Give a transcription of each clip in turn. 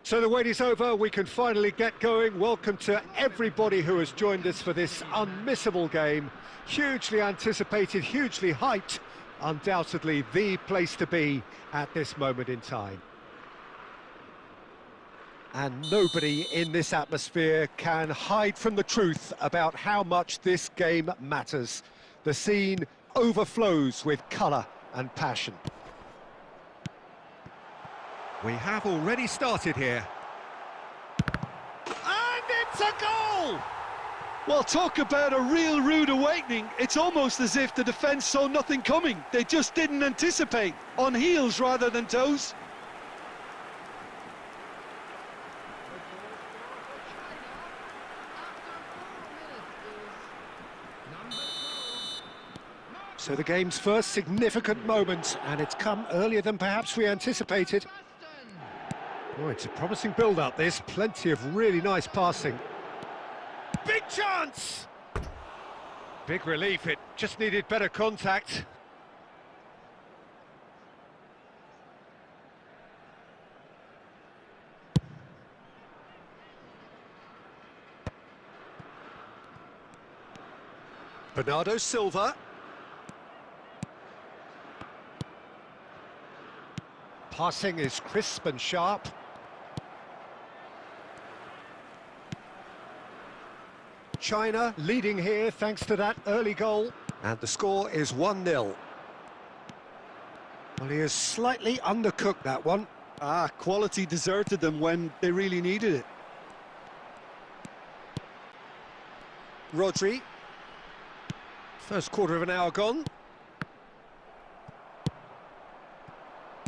So the wait is over, we can finally get going. Welcome to everybody who has joined us for this unmissable game. Hugely anticipated, hugely hyped, undoubtedly the place to be at this moment in time. And nobody in this atmosphere can hide from the truth about how much this game matters. The scene overflows with colour and passion. We have already started here. And it's a goal! Well, talk about a real rude awakening. It's almost as if the defence saw nothing coming. They just didn't anticipate. On heels rather than toes. So the game's first significant moment, and it's come earlier than perhaps we anticipated. Oh, it's a promising build-up, this. Plenty of really nice passing. Big chance! Big relief, it just needed better contact. Bernardo Silva. Passing is crisp and sharp. China leading here thanks to that early goal. And the score is 1-0. Well, he has slightly undercooked that one. Quality deserted them when they really needed it. Rodri. First quarter of an hour gone.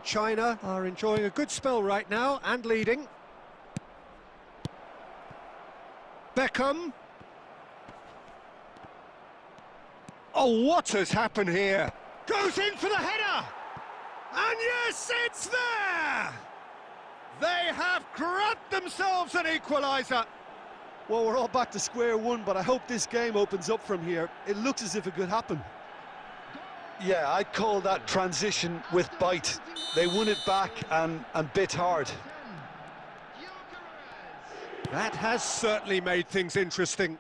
China are enjoying a good spell right now and leading. Beckham. Oh, what has happened here? Goes in for the header! And yes, it's there! They have grabbed themselves an equaliser. Well, we're all back to square one, but I hope this game opens up from here. It looks as if it could happen. Yeah, I'd call that transition with bite. They won it back and bit hard. That has certainly made things interesting.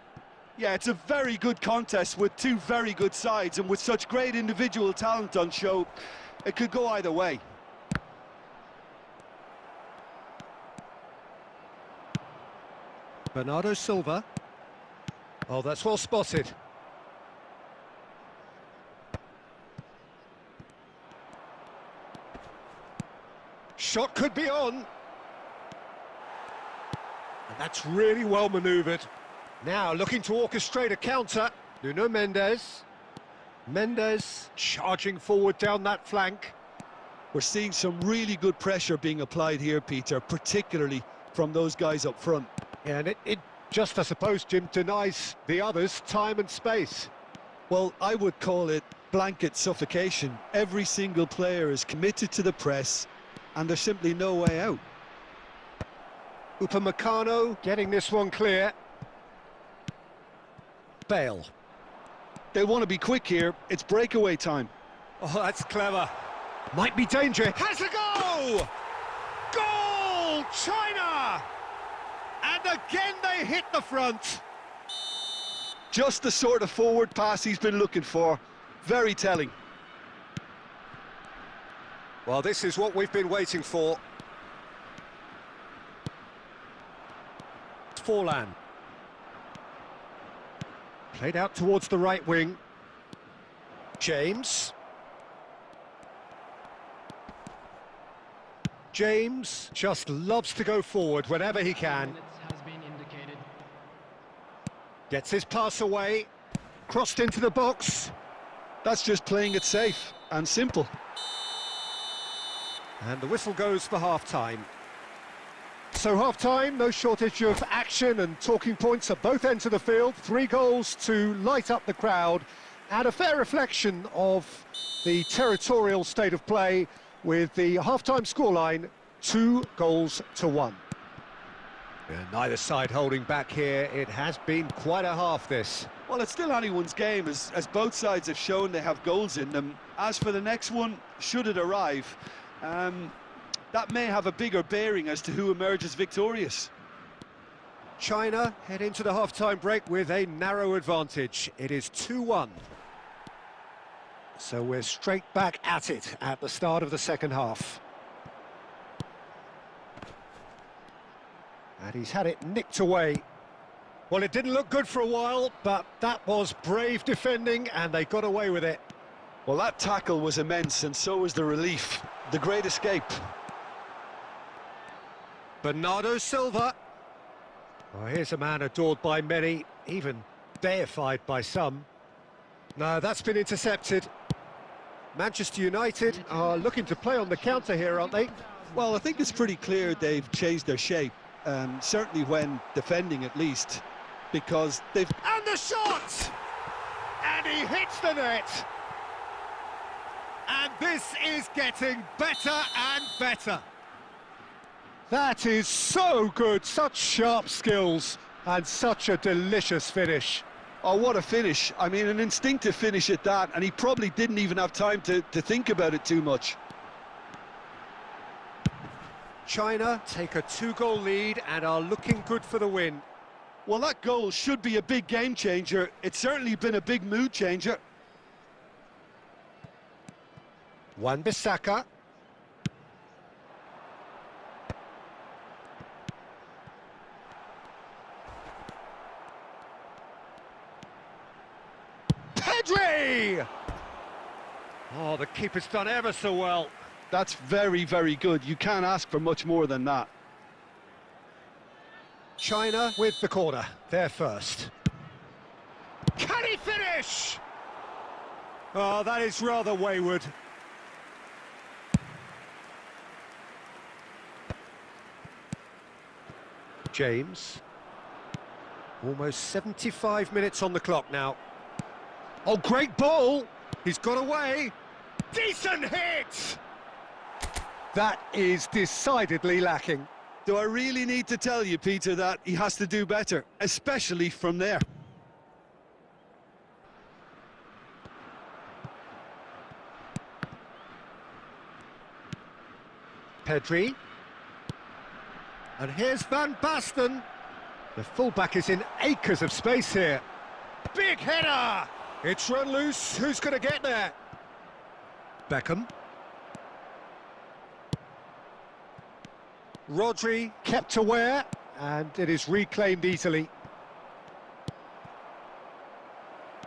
Yeah, it's a very good contest with two very good sides, and with such great individual talent on show, it could go either way. Bernardo Silva. Oh, that's well spotted. Shot could be on. And that's really well manoeuvred. Now looking to orchestrate a counter. Nuno Mendes. Mendes charging forward down that flank. We're seeing some really good pressure being applied here, Peter, particularly from those guys up front. Yeah, and it just, I suppose, Jim, denies the others time and space. Well, I would call it blanket suffocation. Every single player is committed to the press, and there's simply no way out. Upamecano getting this one clear. Bale. They want to be quick here. It's breakaway time. Oh, that's clever. Might be danger. Has a go! Goal! China! And again they hit the front. Just the sort of forward pass he's been looking for. Very telling. Well, this is what we've been waiting for. Forlan. Played out towards the right wing. James. James just loves to go forward whenever he can. Gets his pass away. Crossed into the box. That's just playing it safe and simple. And the whistle goes for half-time. So half-time, no shortage of action and talking points at both ends of the field. 3 goals to light up the crowd, and a fair reflection of the territorial state of play, with the half-time scoreline 2-1. Neither side holding back here. It has been quite a half, this. Well, it's still anyone's game, as both sides have shown they have goals in them. As for the next one, should it arrive, that may have a bigger bearing as to who emerges victorious. China head into the half-time break with a narrow advantage. It is 2-1. So we're straight back at it at the start of the second half. And he's had it nicked away. Well, it didn't look good for a while, but that was brave defending, and they got away with it. Well, that tackle was immense, and so was the relief. The great escape. Bernardo Silva. Oh, here's a man adored by many, even deified by some. No, that's been intercepted. Manchester United are looking to play on the counter here, aren't they? Well, I think it's pretty clear they've changed their shape, certainly when defending at least, because they've... And the shot! And he hits the net! And this is getting better and better. That is so good, such sharp skills, and such a delicious finish. Oh, what a finish. I mean, an instinctive finish at that, and he probably didn't even have time to think about it too much. China take a 2-goal lead and are looking good for the win. Well, that goal should be a big game changer. It's certainly been a big mood changer. Wan-Bissaka. Pedri! Oh, the keeper's done ever so well. That's very, very good. You can't ask for much more than that. China with the corner. They're first. Can he finish? Oh, that is rather wayward. James. Almost 75 minutes on the clock now. Oh, great ball! He's got away. Decent hit! That is decidedly lacking. Do I really need to tell you, Peter, that he has to do better, especially from there? Pedri. And here's Van Basten. The fullback is in acres of space here. Big header! It's run loose. Who's going to get there? Beckham. Rodri kept aware, and it is reclaimed easily.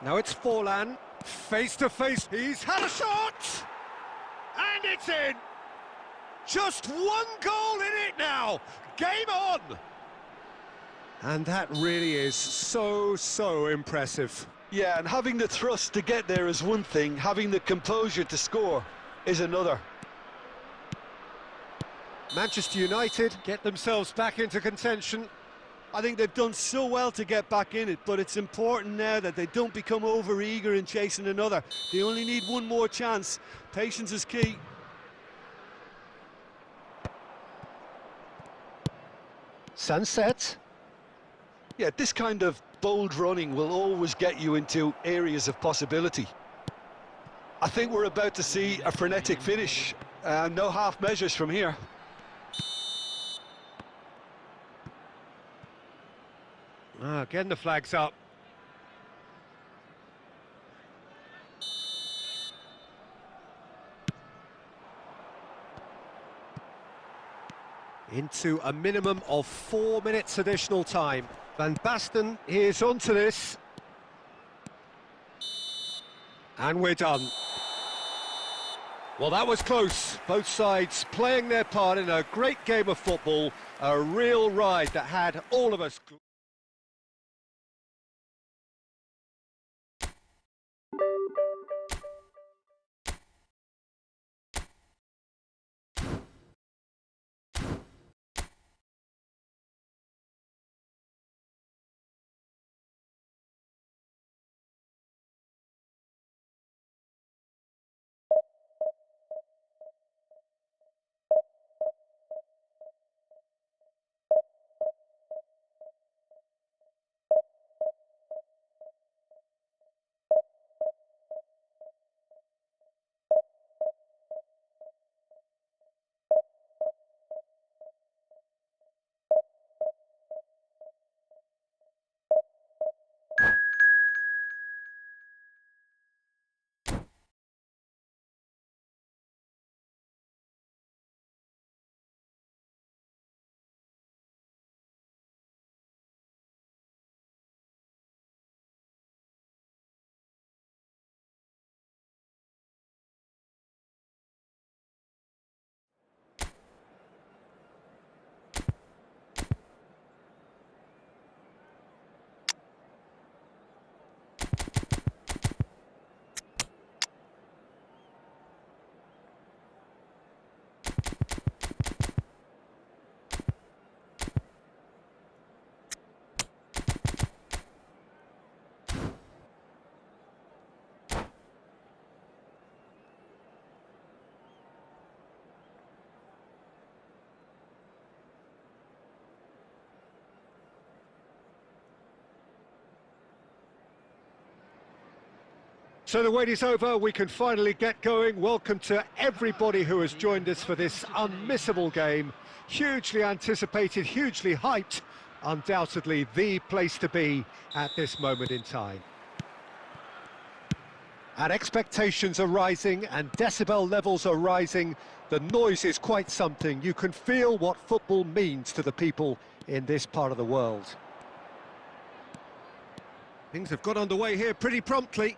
Now it's Forlan, face to face. He's had a shot! And it's in! Just one goal in it now! Game on! And that really is so impressive. Yeah, and having the thrust to get there is one thing, having the composure to score is another. Manchester United get themselves back into contention. I think they've done so well to get back in it, but it's important now that they don't become over-eager in chasing another. They only need one more chance. Patience is key. Sunset. Yeah, this kind of bold running will always get you into areas of possibility. I think we're about to see a frenetic finish. No half measures from here. Getting the flags up. Into a minimum of 4 minutes additional time. Van Basten is onto this. And we're done. Well, that was close. Both sides playing their part in a great game of football. A real ride that had all of us... So the wait is over, we can finally get going. Welcome to everybody who has joined us for this unmissable game. Hugely anticipated, hugely hyped, undoubtedly the place to be at this moment in time. And expectations are rising and decibel levels are rising. The noise is quite something. You can feel what football means to the people in this part of the world. Things have got underway here pretty promptly.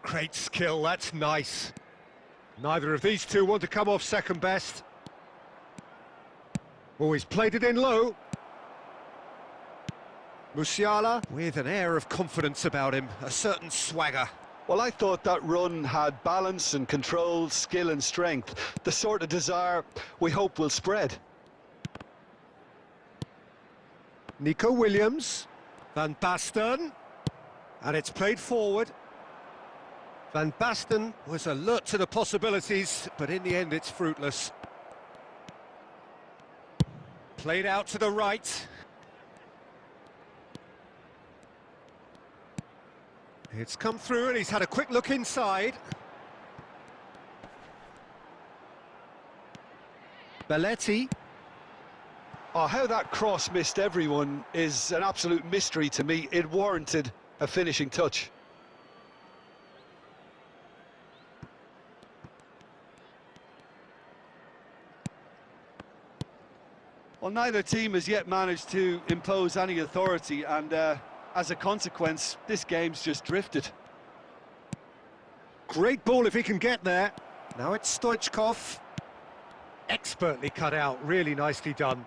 Great skill, that's nice. Neither of these two want to come off second best. Oh, he's played it in low. Musiala with an air of confidence about him, a certain swagger. Well, I thought that run had balance and control, skill and strength. The sort of desire we hope will spread. Nico Williams. Van Basten. And it's played forward. Van Basten was alert to the possibilities, but in the end it's fruitless. Played out to the right. It's come through and he's had a quick look inside. Belletti. Oh, how that cross missed everyone is an absolute mystery to me. It warranted a finishing touch. Well, neither team has yet managed to impose any authority, and as a consequence, this game's just drifted. Great ball if he can get there. Now it's Stoichkov. Expertly cut out, really nicely done.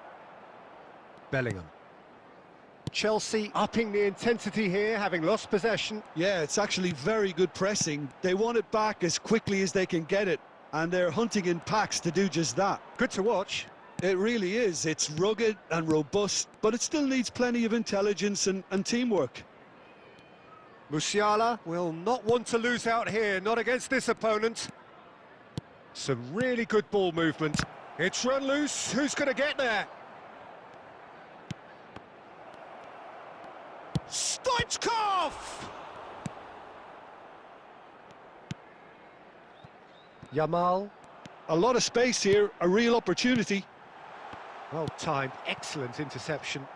Bellingham. Chelsea upping the intensity here, having lost possession. Yeah, it's actually very good pressing. They want it back as quickly as they can get it, and they're hunting in packs to do just that. Good to watch. It really is. It's rugged and robust, but it still needs plenty of intelligence and teamwork. Musiala will not want to lose out here, not against this opponent. Some really good ball movement. It's run loose. Who's going to get there? Stoichkov! Yamal. A lot of space here, a real opportunity. Well timed, excellent interception.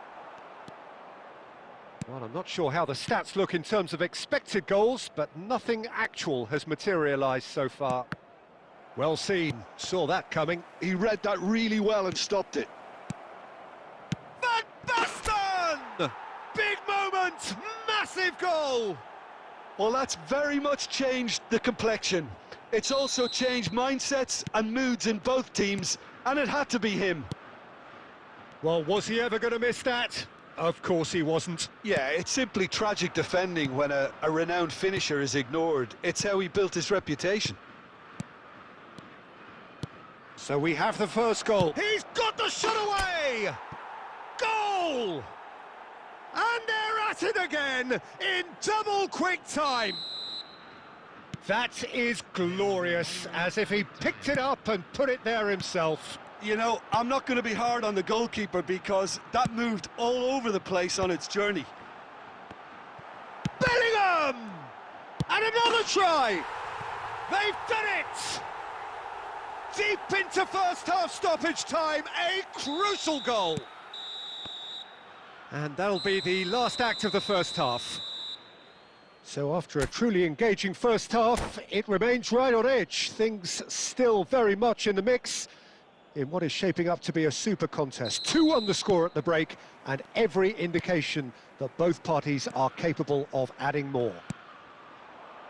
Well, I'm not sure how the stats look in terms of expected goals, but nothing actual has materialised so far. Well seen, saw that coming. He read that really well and stopped it. Van Basten! Big moment, massive goal! Well, that's very much changed the complexion. It's also changed mindsets and moods in both teams, and it had to be him. Well, was he ever going to miss that? Of course he wasn't. Yeah, it's simply tragic defending when a renowned finisher is ignored. It's how he built his reputation. So we have the first goal. He's got the shot away! Goal! And they're at it again in double quick time. That is glorious, as if he picked it up and put it there himself. You know, I'm not going to be hard on the goalkeeper because that moved all over the place on its journey. Bellingham! And another try! They've done it! Deep into first half stoppage time, a crucial goal! And that'll be the last act of the first half. So after a truly engaging first half, it remains right on edge. Things still very much in the mix in what is shaping up to be a super contest. 2 on the score at the break, and every indication that both parties are capable of adding more.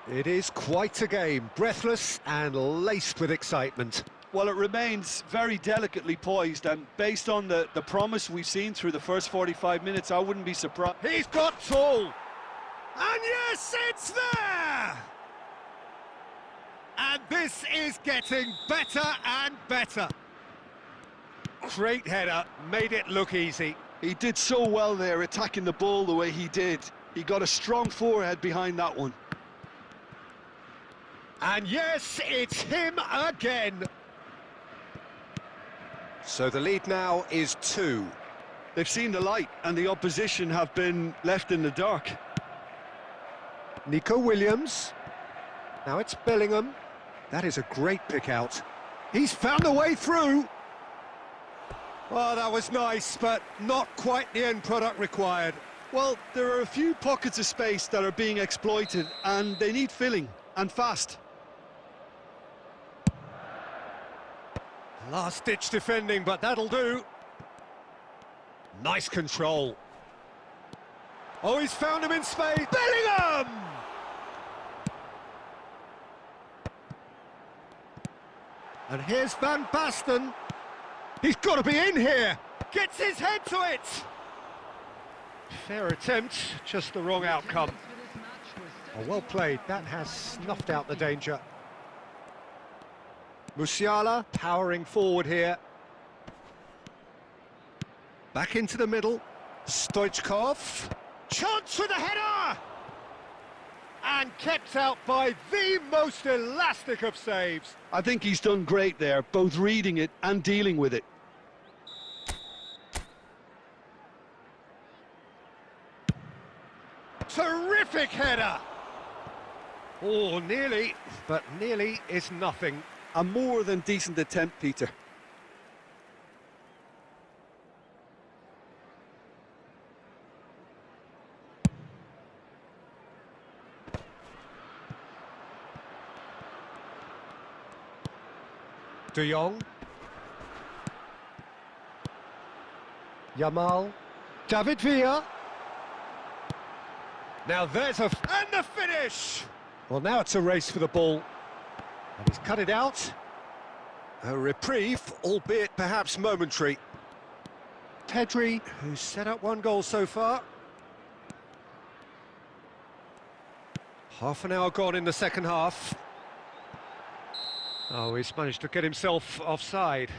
It is quite a game, breathless and laced with excitement. Well, it remains very delicately poised, and based on the promise we've seen through the first 45 minutes, I wouldn't be surprised. He's got tall! And yes, it's there! And this is getting better and better. Great header, made it look easy. He did so well there, attacking the ball the way he did. He got a strong forehead behind that one. And yes, it's him again. So the lead now is 2. They've seen the light and the opposition have been left in the dark. Nico Williams. Now it's Bellingham. That is a great pick out. He's found a way through. Well, that was nice, but not quite the end product required. Well, there are a few pockets of space that are being exploited, and they need filling, and fast. Last-ditch defending, but that'll do. Nice control. Oh, he's found him in space. Bellingham! And here's Van Basten. He's got to be in here. Gets his head to it. Fair attempt, just the wrong outcome. Oh, well played. That has snuffed out the danger. Musiala powering forward here. Back into the middle. Stoichkov. Chance with a header! And kept out by the most elastic of saves. I think he's done great there, both reading it and dealing with it. Terrific header! Oh, nearly, but nearly is nothing. A more than decent attempt, Peter. De Jong. Yamal. David Villa. Now there's and the finish! Well, now it's a race for the ball. And he's cut it out. A reprieve, albeit perhaps momentary. Pedri, who's set up one goal so far. Half an hour gone in the second half. Oh, he's managed to get himself offside.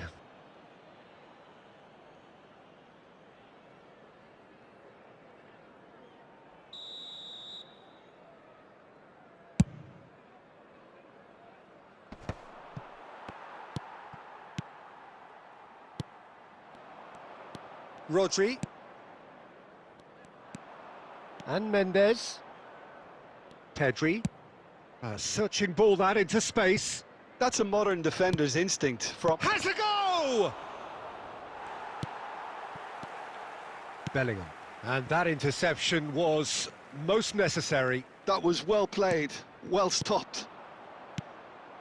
Rodri. And Mendes. Pedri. A searching ball that into space. That's a modern defender's instinct from... Has a go! Bellingham. And that interception was most necessary. That was well played, well stopped.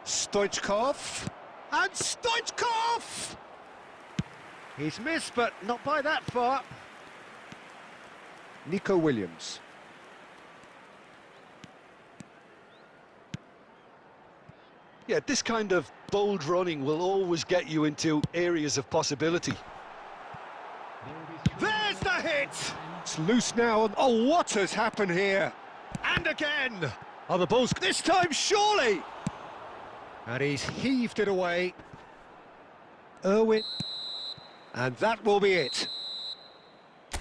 Stoichkov. And Stoichkov! He's missed, but not by that far. Nico Williams. Yeah, this kind of bold running will always get you into areas of possibility. There's the hit! It's loose now. Oh, what has happened here? And again! Oh, the ball's this time, surely! And he's heaved it away. Irwin. And that will be it.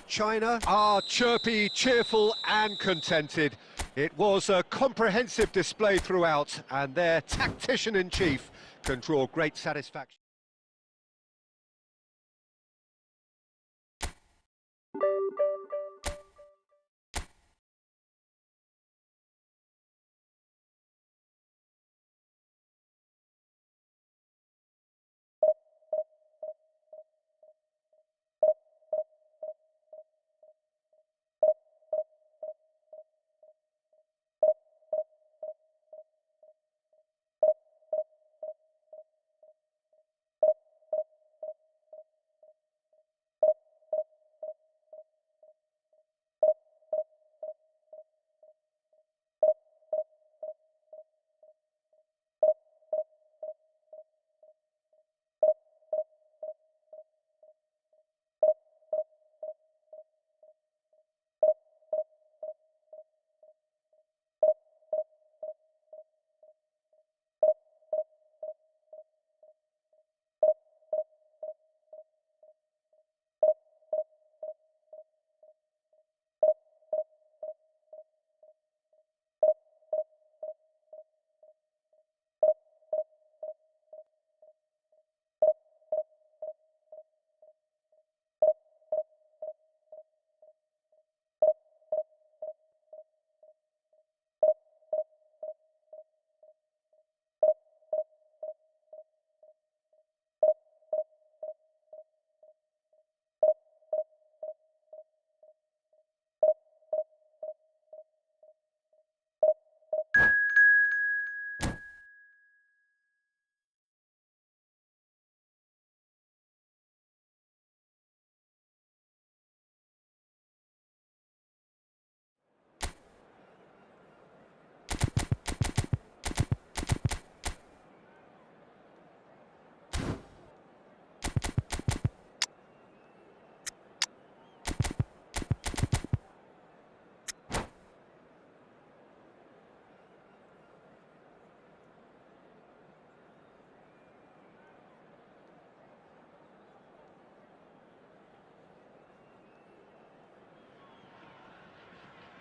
China are chirpy, cheerful and contented. It was a comprehensive display throughout, and their tactician-in-chief can draw great satisfaction.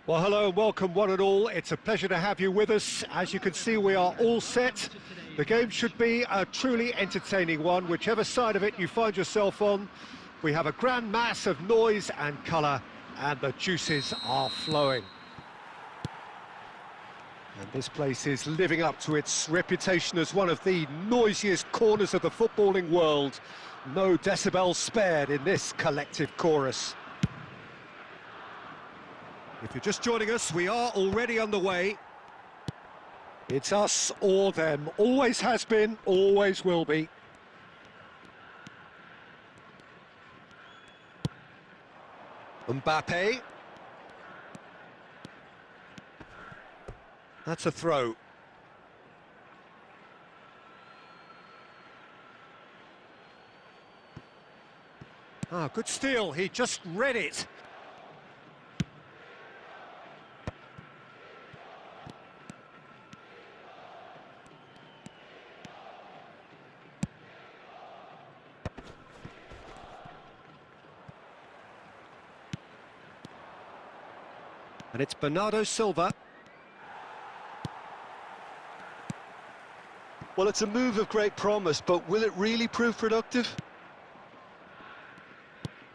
Well, hello and welcome one and all. It's a pleasure to have you with us. As you can see, we are all set. The game should be a truly entertaining one, whichever side of it you find yourself on. We have a grand mass of noise and colour, and the juices are flowing. And this place is living up to its reputation as one of the noisiest corners of the footballing world. No decibels spared in this collective chorus. If you're just joining us, we are already underway. It's us or them. Always has been, always will be. Mbappe. That's a throw. Ah, good steal. He just read it. And it's Bernardo Silva. Well, it's a move of great promise, but will it really prove productive?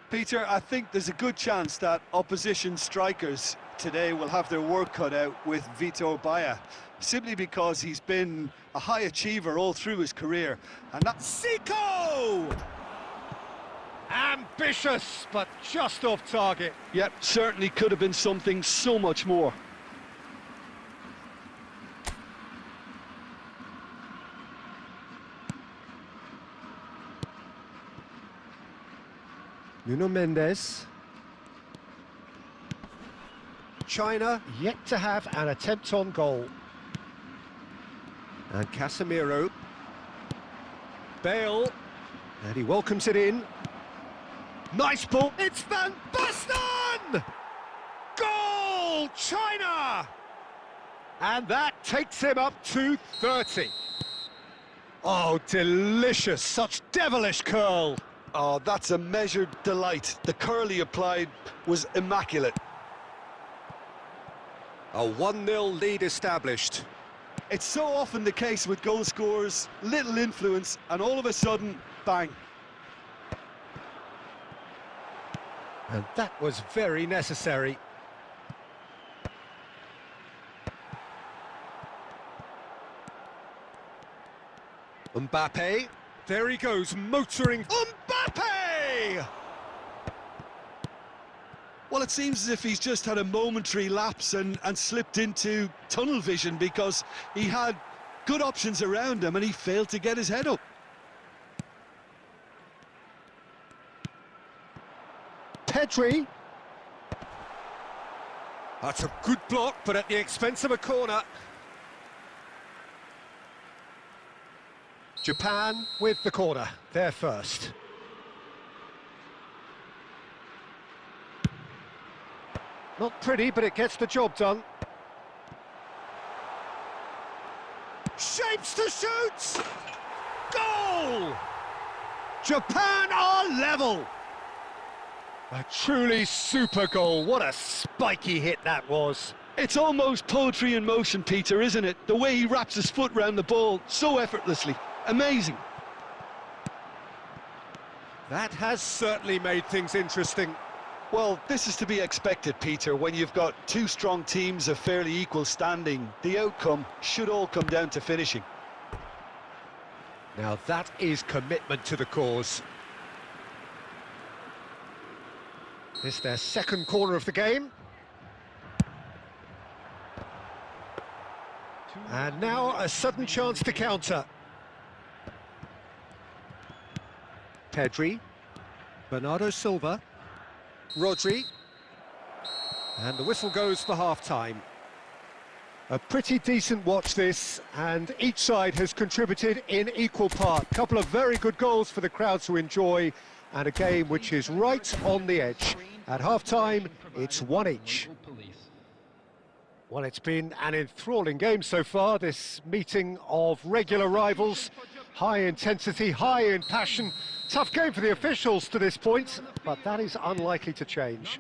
Peter, I think there's a good chance that opposition strikers today will have their work cut out with Vitor Baia, simply because he's been a high achiever all through his career. And that's Zico! Ambitious, but just off target. Yep, certainly could have been something so much more. Nuno Mendes. China yet to have an attempt on goal. And Casemiro. Bale. And he welcomes it in. Nice ball. It's Van Basten! Goal! China! And that takes him up to 30. Oh, delicious. Such devilish curl. Oh, that's a measured delight. The curl he applied was immaculate. A 1-0 lead established. It's so often the case with goal scorers, little influence, and all of a sudden, bang. And that was very necessary. Mbappe. There he goes, motoring. Mbappe! Well, it seems as if he's just had a momentary lapse and slipped into tunnel vision, because he had good options around him and he failed to get his head up. Pedri. That's a good block, but at the expense of a corner. Japan with the corner, they're first. Not pretty, but it gets the job done. Shapes to shoot! Goal! Japan are level! A truly super goal. What a spiky hit that was. It's almost poetry in motion, Peter, isn't it? The way he wraps his foot round the ball so effortlessly. Amazing. That has certainly made things interesting. Well, this is to be expected, Peter. When you've got two strong teams of fairly equal standing, the outcome should all come down to finishing. Now that is commitment to the cause. This is their second corner of the game. And now a sudden chance to counter. Pedri, Bernardo Silva, Rodri, and the whistle goes for half-time. A pretty decent watch this, and each side has contributed in equal part. A couple of very good goals for the crowd to enjoy, and a game which is right on the edge. At half-time, it's one each. Well, it's been an enthralling game so far, this meeting of regular rivals. High intensity, high in passion. Tough game for the officials to this point, but that is unlikely to change.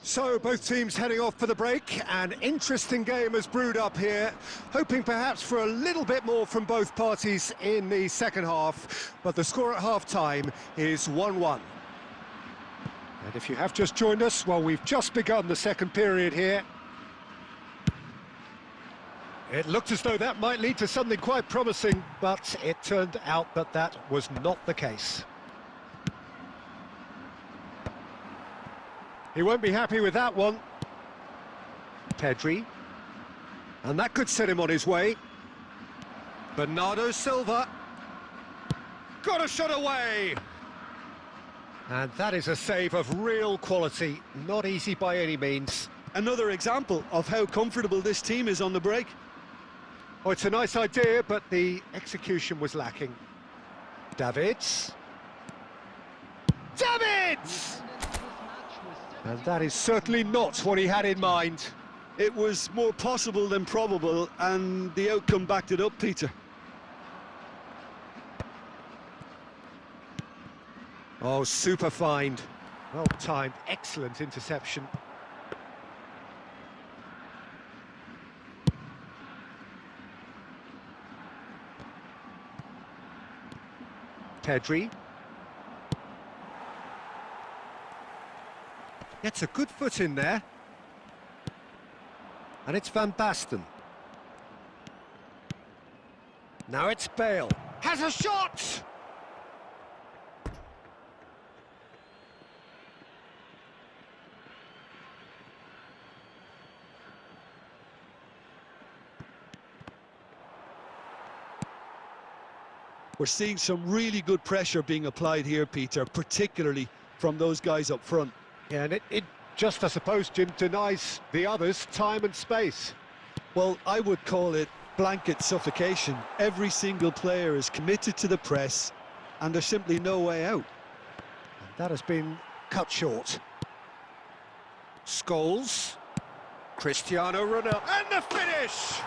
So both teams heading off for the break. An interesting game has brewed up here, hoping perhaps for a little bit more from both parties in the second half, but the score at half-time is 1-1. And if you have just joined us, well, we've just begun the second period here. It looked as though that might lead to something quite promising, but it turned out that that was not the case. He won't be happy with that one. Pedri. And that could set him on his way. Bernardo Silva. Got a shot away! And that is a save of real quality. Not easy by any means. Another example of how comfortable this team is on the break. Oh, it's a nice idea, but the execution was lacking. Davids. Davids! And that is certainly not what he had in mind. It was more possible than probable, and the outcome backed it up, Peter. Oh, super find. Well timed, excellent interception. Pedri. Gets a good foot in there. And it's Van Basten. Now it's Bale. Has a shot! We're seeing some really good pressure being applied here, Peter, particularly from those guys up front. Yeah, and it just, I suppose, Jim, denies the others time and space. Well, I would call it blanket suffocation. Every single player is committed to the press, and there's simply no way out. And that has been cut short. Scholes. Cristiano Ronaldo. And the finish!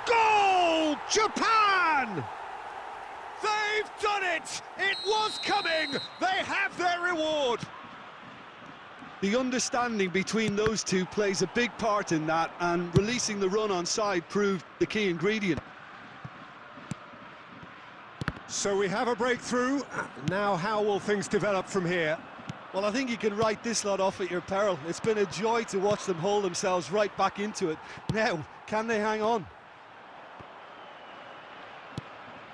Goal! Japan! They've done it! It was coming! They have their reward! The understanding between those two plays a big part in that, and releasing the run on side proved the key ingredient. So we have a breakthrough. Now how will things develop from here? Well, I think you can write this lot off at your peril. It's been a joy to watch them hold themselves right back into it. Now, can they hang on?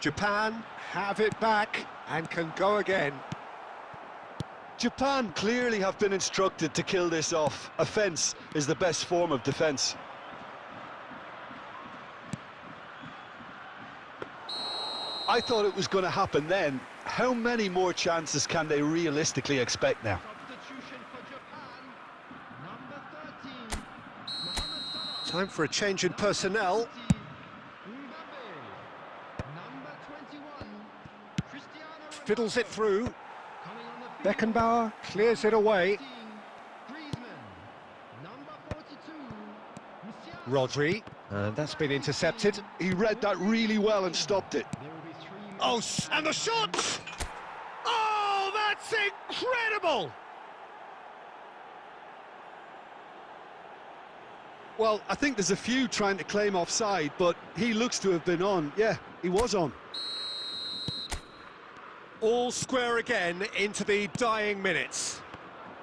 Japan have it back and can go again. Japan clearly have been instructed to kill this off. Offence is the best form of defence. I thought it was going to happen then. How many more chances can they realistically expect now? Time for a change in personnel. Fiddles it through. Beckenbauer clears it away. Rodri, and that's been intercepted. He read that really well and stopped it. Oh, and the shot! Oh, that's incredible! Well, I think there's a few trying to claim offside, but he looks to have been on. Yeah, he was on. All square again into the dying minutes.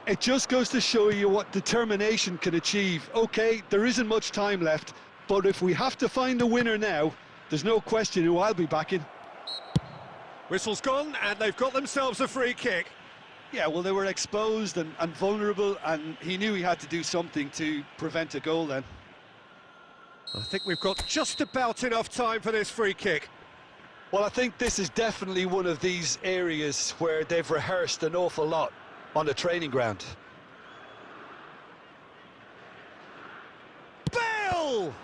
It just goes to show you what determination can achieve. OK, there isn't much time left, but if we have to find a winner now, there's no question who I'll be backing. Whistle's gone, and they've got themselves a free kick. Yeah, well, they were exposed and vulnerable, and he knew he had to do something to prevent a goal then. I think we've got just about enough time for this free kick. Well, I think this is definitely one of these areas where they've rehearsed an awful lot on the training ground. Bale!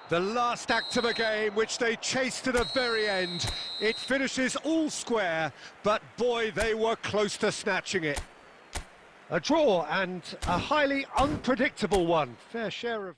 The last act of a game, which they chased to the very end. It finishes all square, but boy, they were close to snatching it. A draw, and a highly unpredictable one. Fair share of...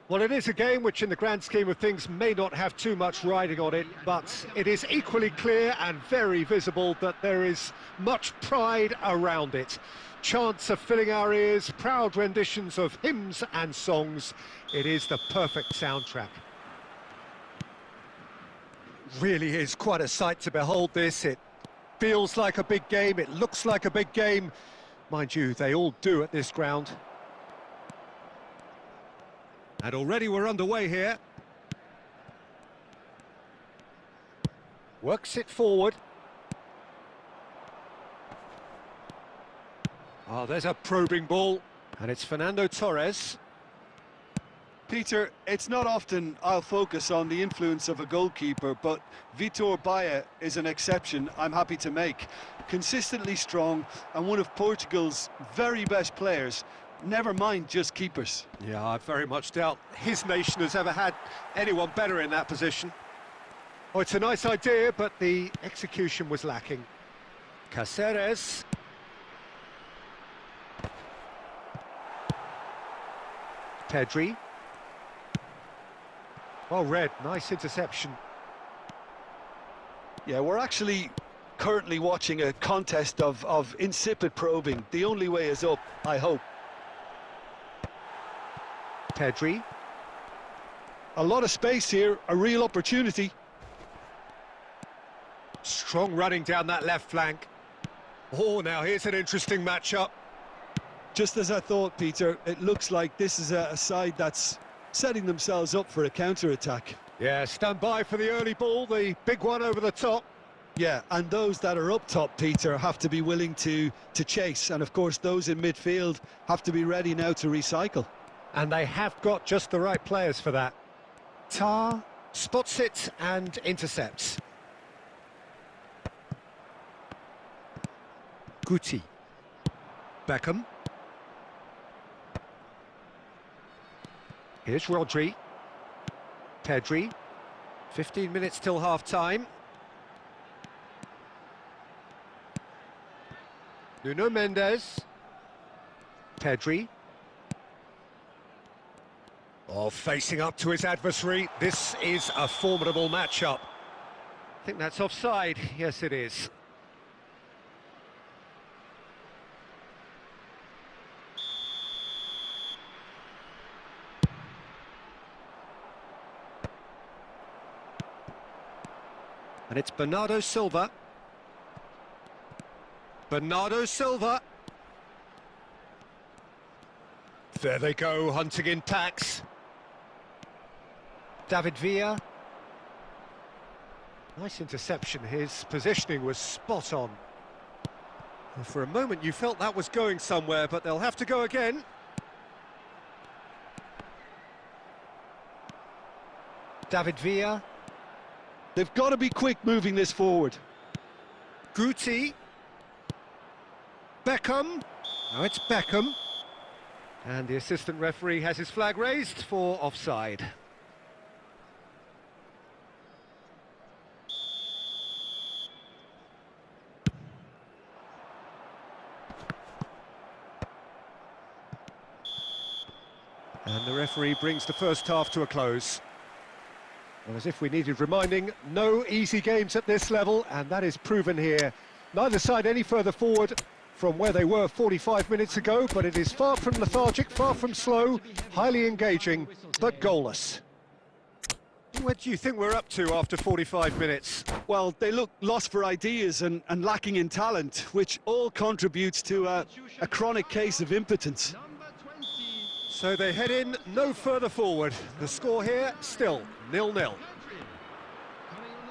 Well, it is a game which, in the grand scheme of things, may not have too much riding on it, but it is equally clear and very visible that there is much pride around it. Chants are filling our ears, proud renditions of hymns and songs. It is the perfect soundtrack. Really is quite a sight to behold this. It feels like a big game, it looks like a big game. Mind you, they all do at this ground. And already we're underway here. Works it forward. Oh, there's a probing ball. And it's Fernando Torres. Peter, it's not often I'll focus on the influence of a goalkeeper, but Vitor Baia is an exception I'm happy to make. Consistently strong and one of Portugal's very best players. Never mind just keepers. Yeah, I very much doubt his nation has ever had anyone better in that position. Oh, it's a nice idea, but the execution was lacking. Cáceres. Pedri. Well read, nice interception. Yeah, we're actually currently watching a contest of insipid probing. The only way is up, I hope. Pedri. A lot of space here, a real opportunity. Strong running down that left flank. Oh, now here's an interesting matchup. Just as I thought, Peter, it looks like this is a side that's setting themselves up for a counter-attack. Yeah, stand by for the early ball, the big one over the top. Yeah, and those that are up top, Peter, have to be willing to chase. And of course, those in midfield have to be ready now to recycle. And they have got just the right players for that. Tar spots it and intercepts. Guti. Beckham. Here's Rodri. Pedri. 15 minutes till half-time. Nuno Mendes. Pedri. Oh, facing up to his adversary. This is a formidable matchup. I think that's offside. Yes, it is. And it's Bernardo Silva. Bernardo Silva. There they go, hunting in packs. David Villa. Nice interception, his positioning was spot on. Well, for a moment you felt that was going somewhere, but they'll have to go again. David Villa. They've got to be quick moving this forward. Guti. Beckham. Now it's Beckham. And the assistant referee has his flag raised for offside. And the referee brings the first half to a close. Well, as if we needed reminding, no easy games at this level, and that is proven here. Neither side any further forward from where they were 45 minutes ago, but it is far from lethargic, far from slow, highly engaging, but goalless. What do you think we're up to after 45 minutes? Well, they look lost for ideas and lacking in talent, which all contributes to a chronic case of impotence. So they head in no further forward. The score here, still 0-0.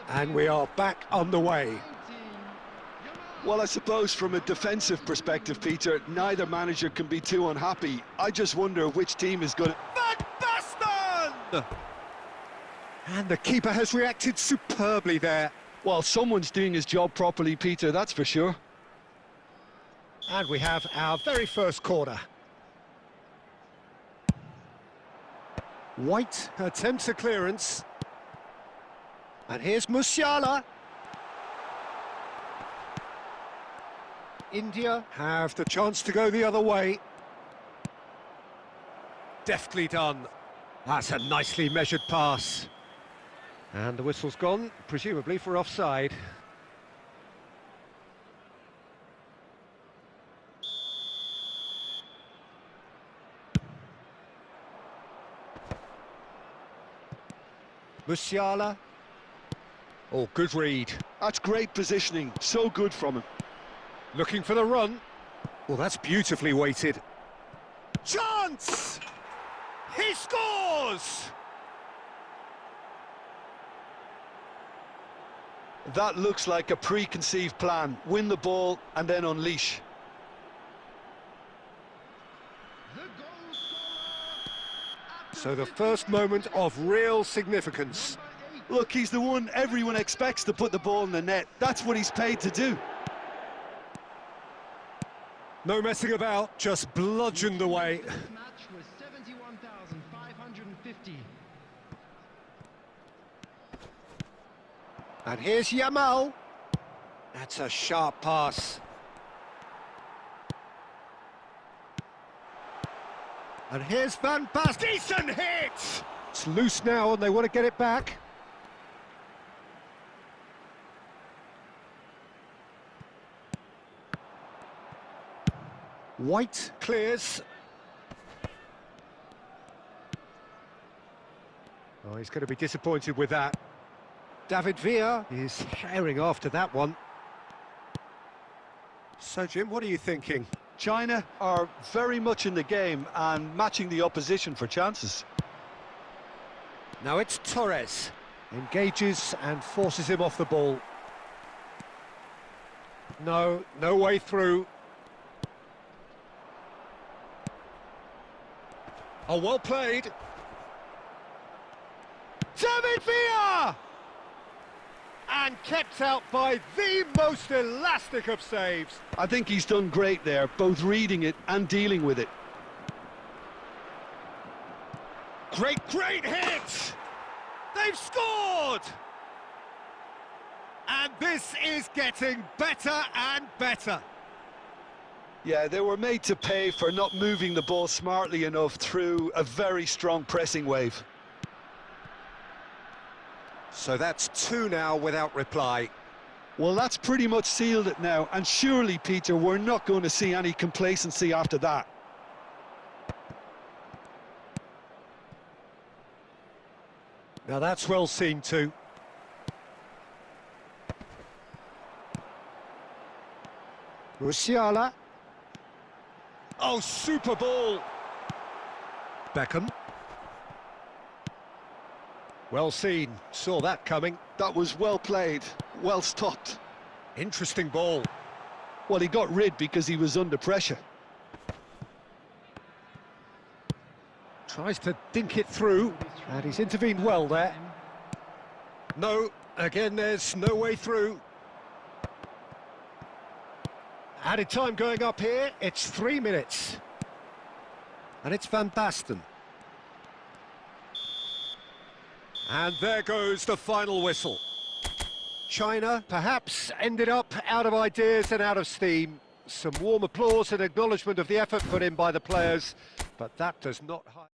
And we are back underway. Well, I suppose from a defensive perspective, Peter, neither manager can be too unhappy. I just wonder which team is going to... Van Basten! And the keeper has reacted superbly there. Well, someone's doing his job properly, Peter, that's for sure. And we have our very first corner. White attempts a clearance. And here's Musiala. India have the chance to go the other way. Deftly done. That's a nicely measured pass. And the whistle's gone, presumably for offside. Musiala. Oh, good read. That's great positioning, so good from him. Looking for the run. Well, that's beautifully weighted. Chance! He scores! That looks like a preconceived plan. Win the ball and then unleash. So the first moment of real significance. Look, he's the one everyone expects to put the ball in the net. That's what he's paid to do. No messing about, just bludgeoned away. This match was 71,550. And here's Yamal. That's a sharp pass. And here's Van Basten. Decent hit! It's loose now and they want to get it back. White clears. Oh, he's going to be disappointed with that. David Villa is herring after that one. So, Jim, what are you thinking? China are very much in the game and matching the opposition for chances. Now it's Torres. Engages and forces him off the ball. No way through. Oh, well played. David Villa! And kept out by the most elastic of saves. I think he's done great there, both reading it and dealing with it. Great hit! They've scored! And this is getting better and better. Yeah, they were made to pay for not moving the ball smartly enough through a very strong pressing wave. So that's 2 now without reply. Well, that's pretty much sealed it now, and surely, Peter, we're not going to see any complacency after that. Now that's well seen too. Musiala. Oh, super ball. Beckham. Well seen, saw that coming. That was well played, well stopped. Interesting ball. Well, he got rid because he was under pressure. Tries to dink it through, and he's intervened well there. No, again there's no way through. Added time going up here, it's 3 minutes. And it's Van Basten. And there goes the final whistle. China perhaps ended up out of ideas and out of steam. Some warm applause and acknowledgement of the effort put in by the players, but that does not hide.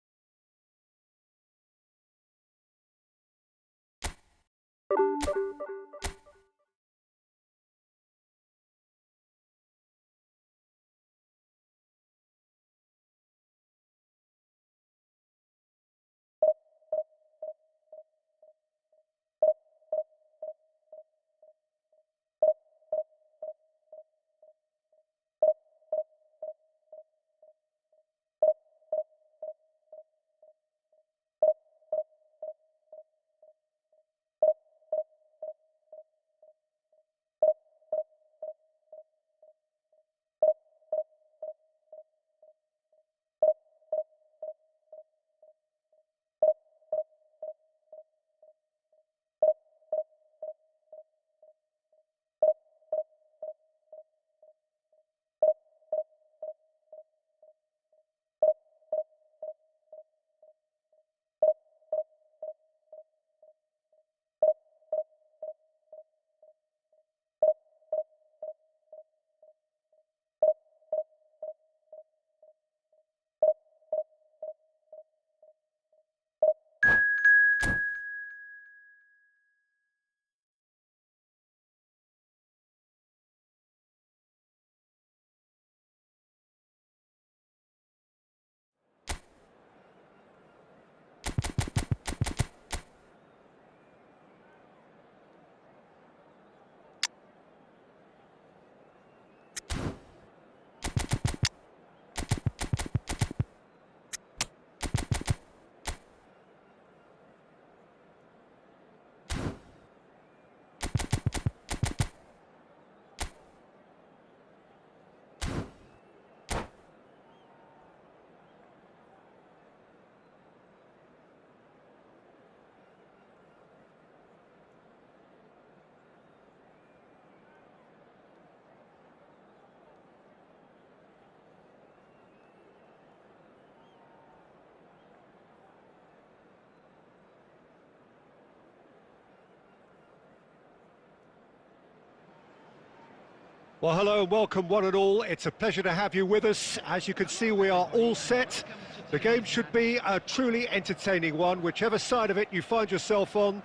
Well, hello and welcome one and all. It's a pleasure to have you with us. As you can see, we are all set. The game should be a truly entertaining one, whichever side of it you find yourself on.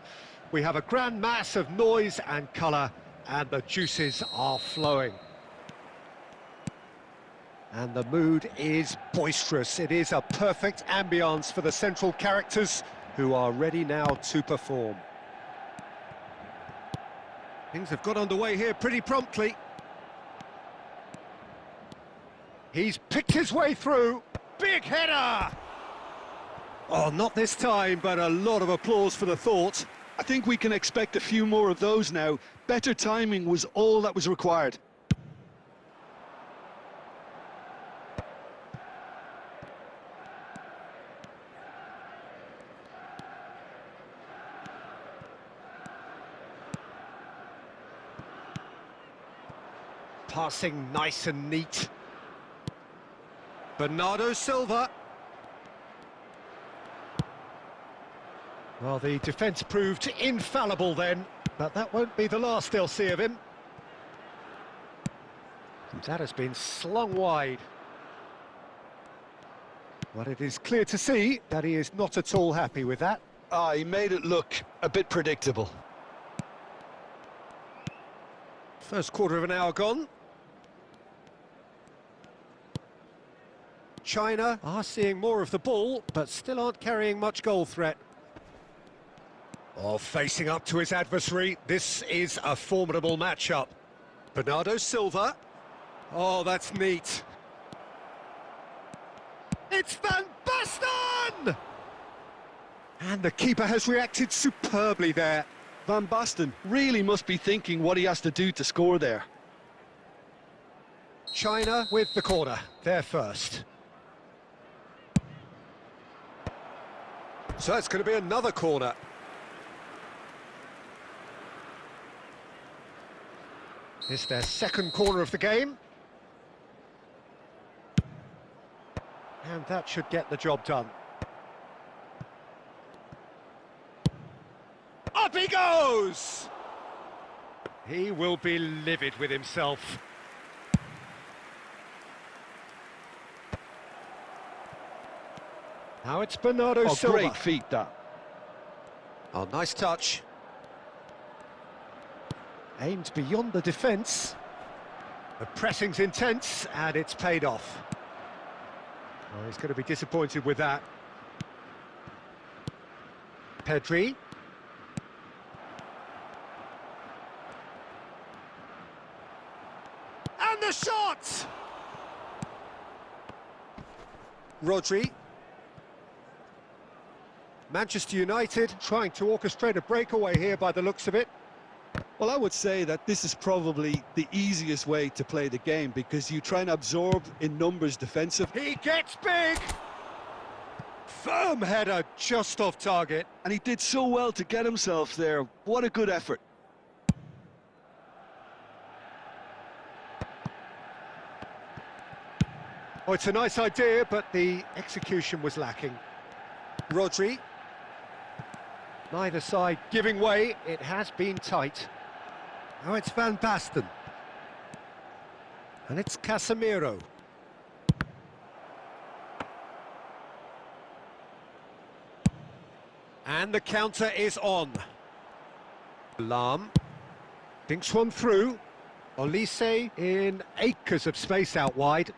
We have a grand mass of noise and colour, and the juices are flowing. And the mood is boisterous. It is a perfect ambience for the central characters who are ready now to perform. Things have got underway here pretty promptly. He's picked his way through. Big header! Oh, not this time, but a lot of applause for the thought. I think we can expect a few more of those now. Better timing was all that was required. Passing nice and neat. Bernardo Silva. Well, the defence proved infallible then, but that won't be the last they'll see of him. And that has been slung wide. But it is clear to see that he is not at all happy with that. He made it look a bit predictable. First quarter of an hour gone. China are seeing more of the ball, but still aren't carrying much goal threat. Oh, facing up to his adversary, this is a formidable matchup. Bernardo Silva. Oh, that's neat. It's Van Basten! And the keeper has reacted superbly there. Van Basten really must be thinking what he has to do to score there. China with the corner, they're first. So it's going to be another corner. It's their second corner of the game. And that should get the job done. Up he goes! He will be livid with himself. Now it's Bernardo Silva. Great feat, that. Oh, nice touch. Aimed beyond the defence. The pressing's intense, and it's paid off. Oh, he's going to be disappointed with that. Pedri. And the shot! Rodri. Manchester United trying to orchestrate a breakaway here by the looks of it. Well, I would say that this is probably the easiest way to play the game because you try and absorb in numbers defensive. He gets big! Firm header just off target. And he did so well to get himself there. What a good effort. Oh, it's a nice idea, but the execution was lacking. Rodri. Neither side giving way. It has been tight. Now it's Van Basten. And it's Casemiro. And the counter is on. Lam. Dinks one through. Olise in acres of space out wide.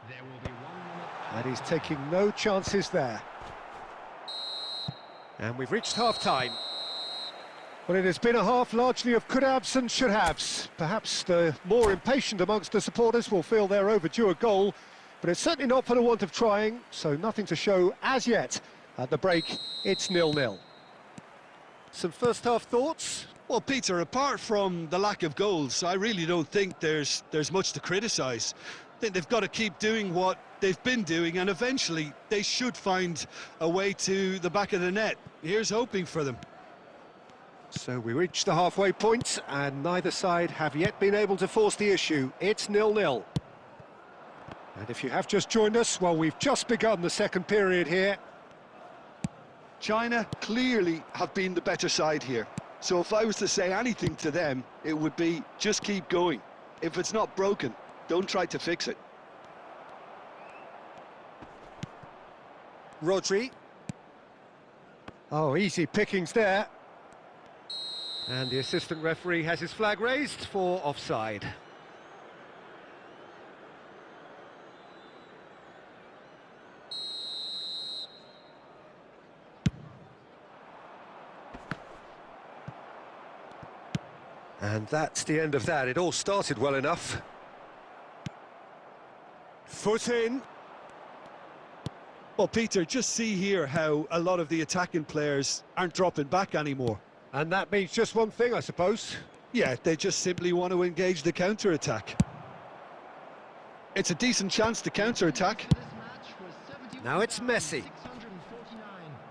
And he's taking no chances there. And we've reached half-time. Well, it has been a half largely of could-haves and should-haves. Perhaps the more impatient amongst the supporters will feel they're overdue a goal, but it's certainly not for the want of trying, so nothing to show as yet. At the break, it's 0-0. Some first-half thoughts? Well, Peter, apart from the lack of goals, I really don't think there's much to criticise. I think they've got to keep doing what they've been doing, and eventually they should find a way to the back of the net. Here's hoping for them. So we reach the halfway point, and neither side have yet been able to force the issue. It's 0-0. And if you have just joined us, well, we've just begun the second period here. China clearly have been the better side here. So if I was to say anything to them, it would be just keep going. If it's not broken, Don't try to fix it. Rodri. Oh, easy pickings there. And the assistant referee has his flag raised for offside. And that's the end of that. It all started well enough. Foot in. Well, Peter, just see here how a lot of the attacking players aren't dropping back anymore. And that means just one thing, I suppose. Yeah, they just simply want to engage the counter-attack. It's a decent chance to counter-attack. Now it's Messi.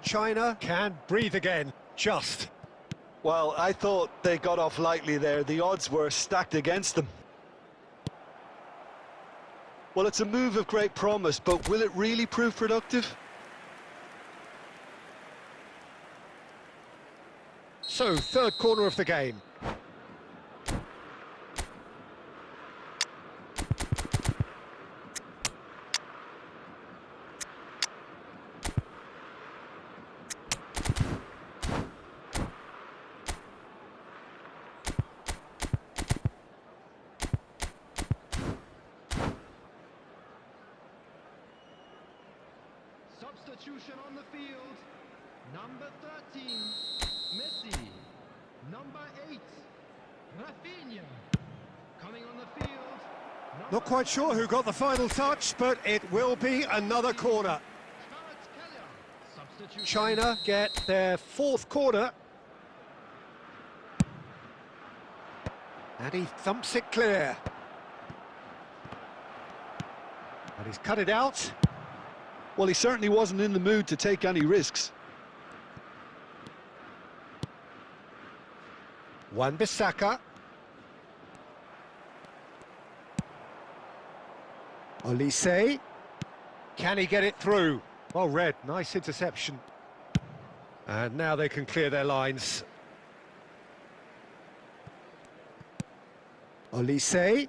China can breathe again, just. Well, I thought they got off lightly there. The odds were stacked against them. Well, it's a move of great promise, but will it really prove productive? So, third corner of the game. Substitution on the field. Number 13, Messi. Number 8, Rafinha. Coming on the field. Not quite sure who got the final touch, but it will be another corner. China get their fourth corner. And he thumps it clear. But he's cut it out. Well, he certainly wasn't in the mood to take any risks. Wan-Bissaka. Olise. Can he get it through? Well read, nice interception. And now they can clear their lines. Olise.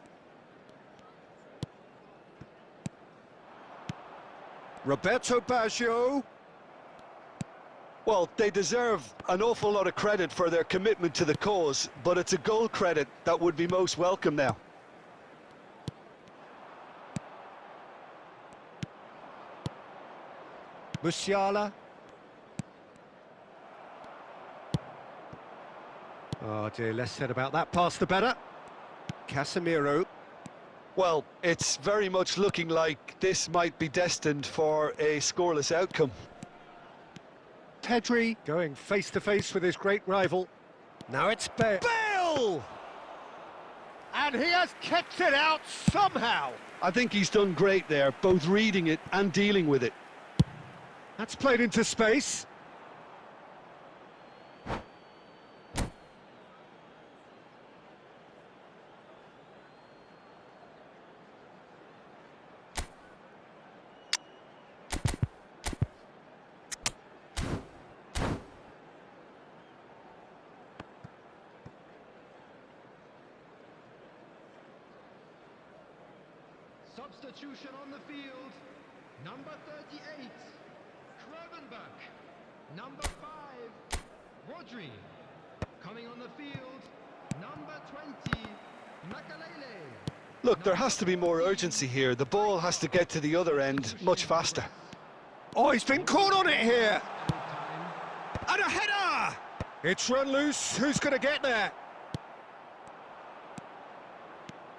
Roberto Baggio. Well, they deserve an awful lot of credit for their commitment to the cause, but it's a goal credit that would be most welcome now. Musiala. Oh dear, less said about that pass the better. Casemiro. Well, it's very much looking like this might be destined for a scoreless outcome. Pedri going face-to-face with his great rival. Now it's Bale! And he has kept it out somehow. I think he's done great there, both reading it and dealing with it. That's played into space. Substitution on the field. Number 38, Kravenbach. Number 5, Rodri. Coming on the field, number 20, Makalele. Look, there has to be more urgency here. The ball has to get to the other end much faster. Oh, he's been caught on it here. And a header! It's run loose. Who's going to get there?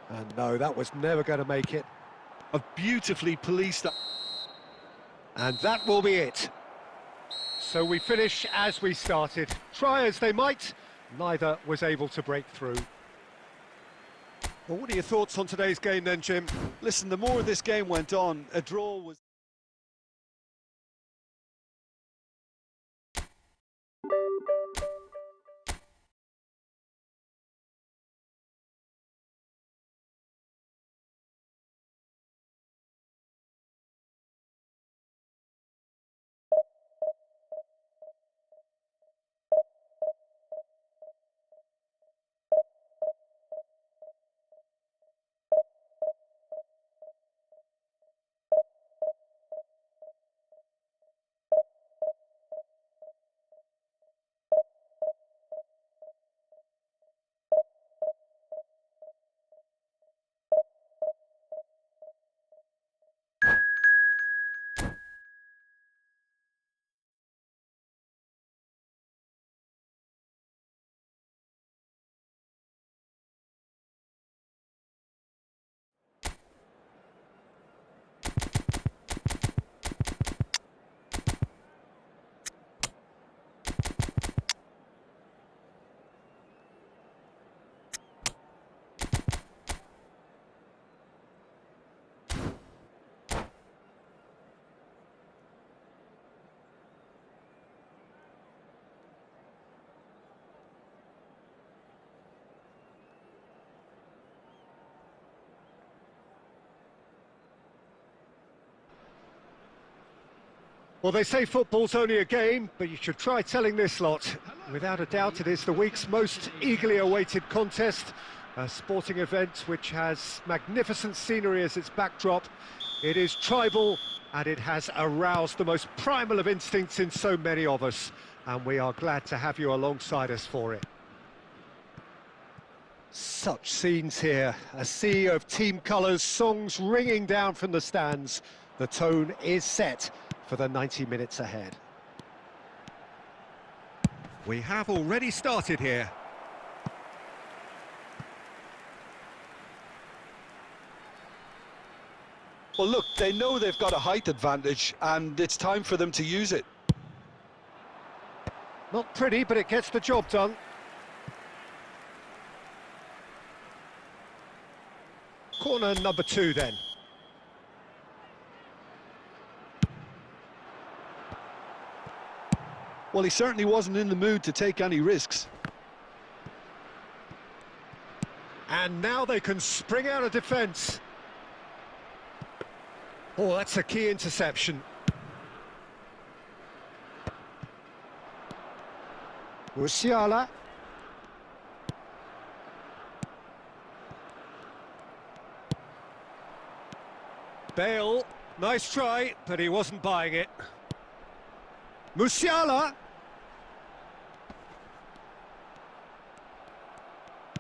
And no, that was never going to make it. A beautifully policed... And that will be it. So we finish as we started. Try as they might, neither was able to break through. Well, what are your thoughts on today's game then, Jim? Listen, the more this game went on, a draw was... Well, they say football's only a game, but you should try telling this lot. Without a doubt, it is the week's most eagerly awaited contest, a sporting event which has magnificent scenery as its backdrop. It is tribal, and it has aroused the most primal of instincts in so many of us, and we are glad to have you alongside us for it. Such scenes here, a sea of team colours, songs ringing down from the stands. The tone is set for the 90 minutes ahead. We have already started here. Well, look, they know they've got a height advantage, and it's time for them to use it. Not pretty, but it gets the job done. Corner number 2 then. Well, he certainly wasn't in the mood to take any risks. And now they can spring out of defence. Oh, that's a key interception. Musiala. Bale, nice try, but he wasn't buying it. Musiala.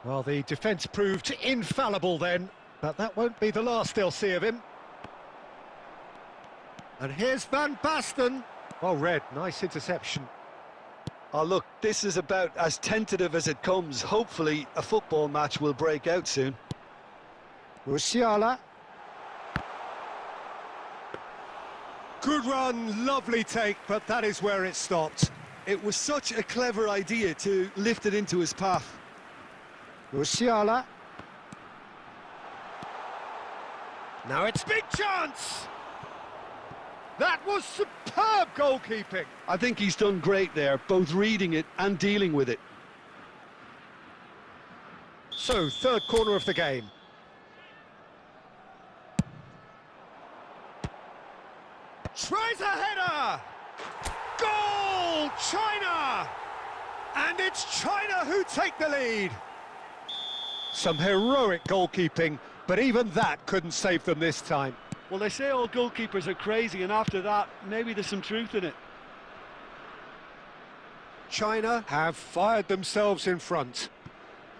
Well, the defence proved infallible then, but that won't be the last they'll see of him. And here's Van Basten. Well read, nice interception. Oh, look, this is about as tentative as it comes. Hopefully, a football match will break out soon. Musiala. Good run, lovely take, but that is where it stopped. It was such a clever idea to lift it into his path. Musiala. Now it's big chance! That was superb goalkeeping. I think he's done great there, both reading it and dealing with it. So, third corner of the game. Tries a header! Goal! China! And it's China who take the lead. Some heroic goalkeeping, but even that couldn't save them this time. Well, they say all goalkeepers are crazy, and after that, maybe there's some truth in it. China have fired themselves in front.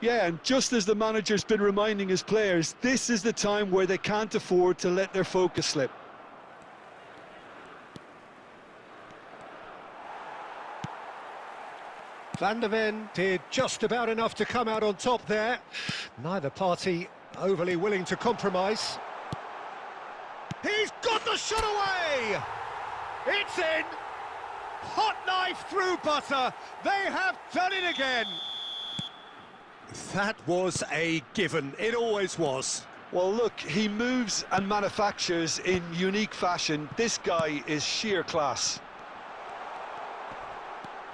Yeah, and just as the manager's been reminding his players, this is the time where they can't afford to let their focus slip. Van der Ven did just about enough to come out on top there. Neither party overly willing to compromise. He's got the shot away! It's in! Hot knife through butter. They have done it again. That was a given. It always was. Well, look, he moves and manufactures in unique fashion. This guy is sheer class.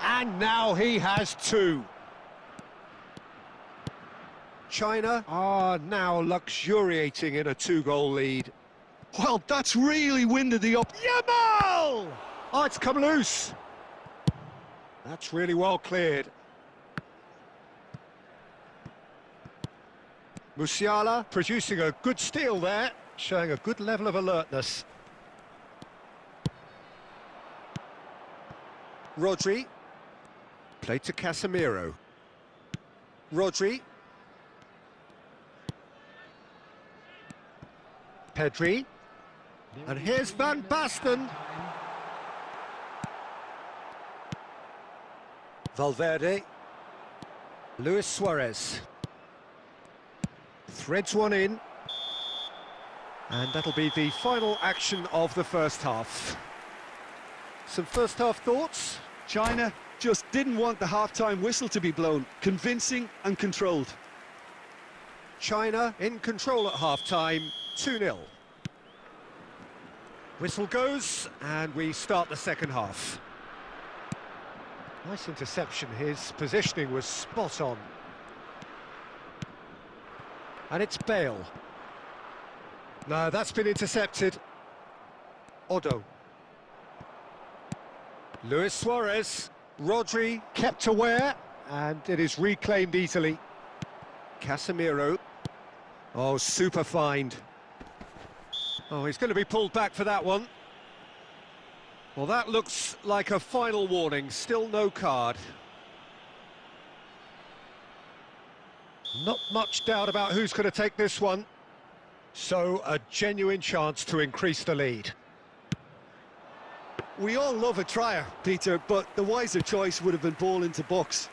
And now he has 2. China are now luxuriating in a 2-goal lead. Well, that's really winded the up. Yamal! Oh, it's come loose. That's really well cleared. Musiala producing a good steal there, showing a good level of alertness. Rodri. Played to Casemiro. Rodri. Pedri. And here's Van Basten. Valverde. Luis Suarez. Threads one in. And that'll be the final action of the first half. Some first half thoughts? China just didn't want the half-time whistle to be blown. Convincing and controlled. China in control at half-time, 2-0. Whistle goes, and we start the second half. Nice interception, his positioning was spot on. And it's Bale. No, that's been intercepted. Odo. Luis Suarez. Rodri kept aware, and it is reclaimed easily. Casemiro. Oh, super find. Oh, he's going to be pulled back for that one. Well, that looks like a final warning. Still no card. Not much doubt about who's going to take this one. So, a genuine chance to increase the lead. We all love a trier, Peter, but the wiser choice would have been ball into box.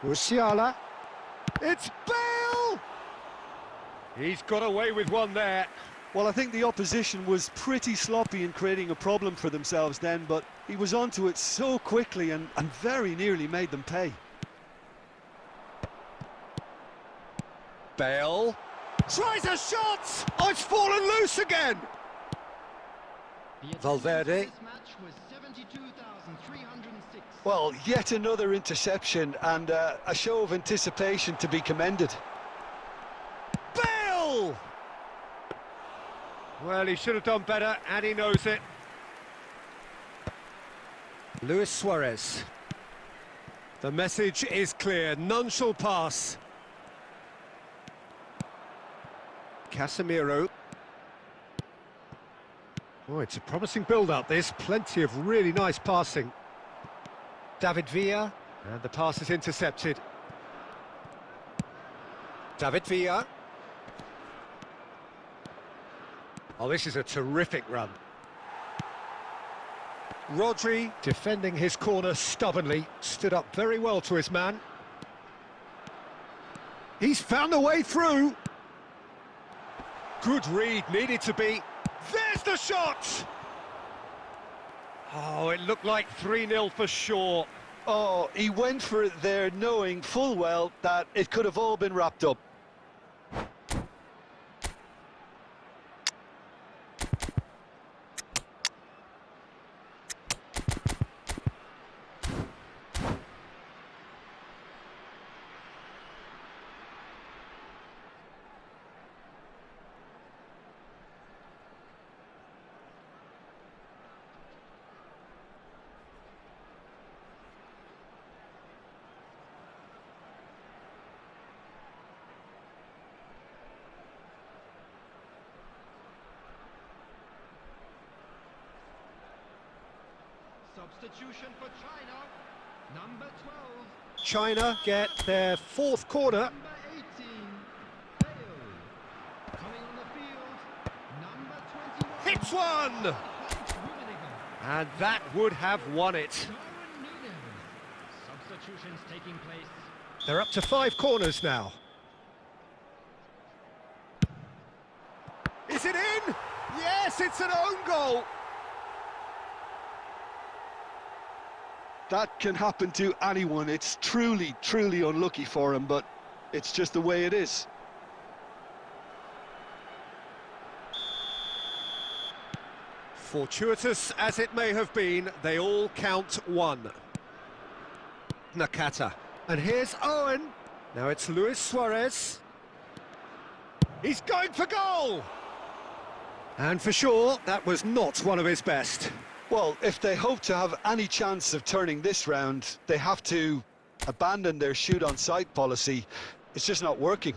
Musiala. It's Bale! He's got away with one there. Well, I think the opposition was pretty sloppy in creating a problem for themselves then, but he was onto it so quickly and very nearly made them pay. Bale tries a shot! Oh, it's fallen loose again! Valverde. Well, yet another interception and a show of anticipation to be commended. Bale! Well, he should have done better, and he knows it. Luis Suarez. The message is clear, none shall pass. Casemiro. Oh, it's a promising build-up, this. Plenty of really nice passing. David Villa, and the pass is intercepted. David Villa. Oh, this is a terrific run. Rodri, defending his corner stubbornly, stood up very well to his man. He's found a way through. Good read, needed to be. There's the shot! Oh, it looked like 3-0 for sure. Oh, he went for it there knowing full well that it could have all been wrapped up. Substitution for China, number 12. China get their fourth corner. Number 18, Bale. Coming on the field, number 21. Hits one! And that would have won it. Substitutions taking place. They're up to 5 corners now. Is it in? Yes, it's an own goal. That can happen to anyone. It's truly, truly unlucky for him, but it's just the way it is. Fortuitous as it may have been, they all count one. Nakata. And here's Owen. Now it's Luis Suarez. He's going for goal! And for sure, that was not one of his best. Well, if they hope to have any chance of turning this round, they have to abandon their shoot-on-sight policy. It's just not working.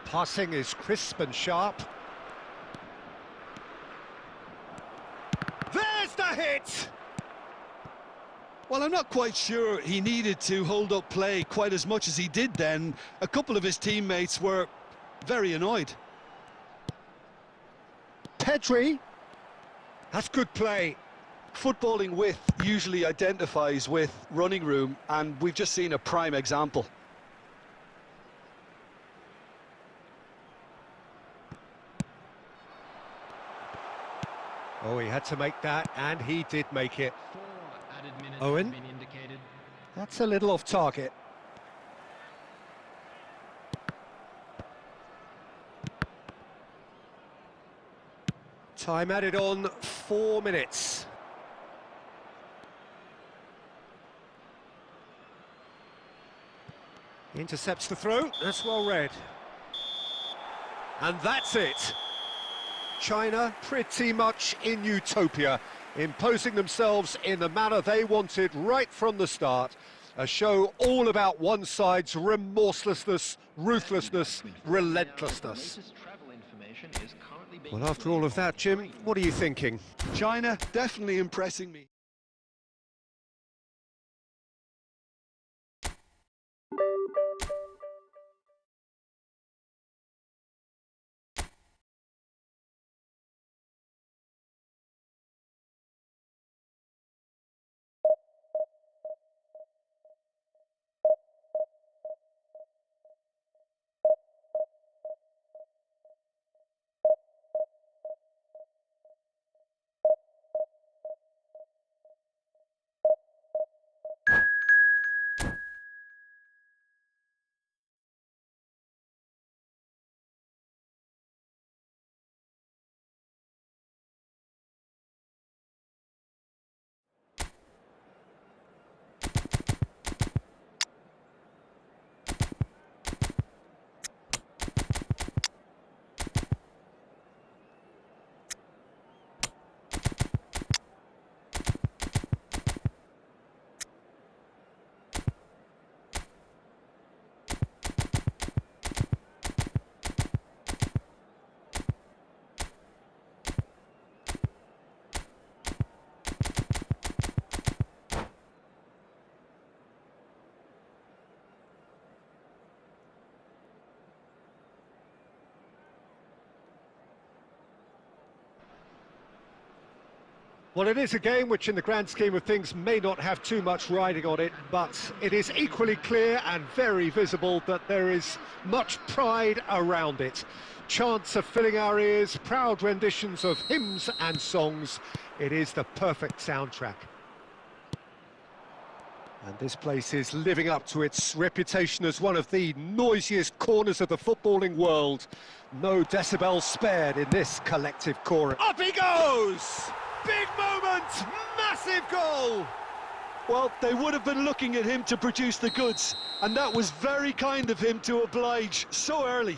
Passing is crisp and sharp. There's the hit! Well, I'm not quite sure he needed to hold up play quite as much as he did then. A couple of his teammates were very annoyed. Pedri. That's good play. Footballing width usually identifies with running room, and we've just seen a prime example. Oh, he had to make that, and he did make it. 4 added minutes Owen? have been indicated. That's a little off target. Time added on, 4 minutes. Intercepts the throw, that's well read. And that's it. China pretty much in utopia, imposing themselves in the manner they wanted right from the start. A show all about one side's remorselessness, ruthlessness, relentlessness. Well, after all of that, Jim, what are you thinking? China definitely impressing me. Well, it is a game which in the grand scheme of things may not have too much riding on it, but it is equally clear and very visible that there is much pride around it. Chants are filling our ears, proud renditions of hymns and songs. It is the perfect soundtrack. And this place is living up to its reputation as one of the noisiest corners of the footballing world. No decibels spared in this collective chorus. Up he goes! Big moment! Massive goal! Well, they would have been looking at him to produce the goods, and that was very kind of him to oblige so early.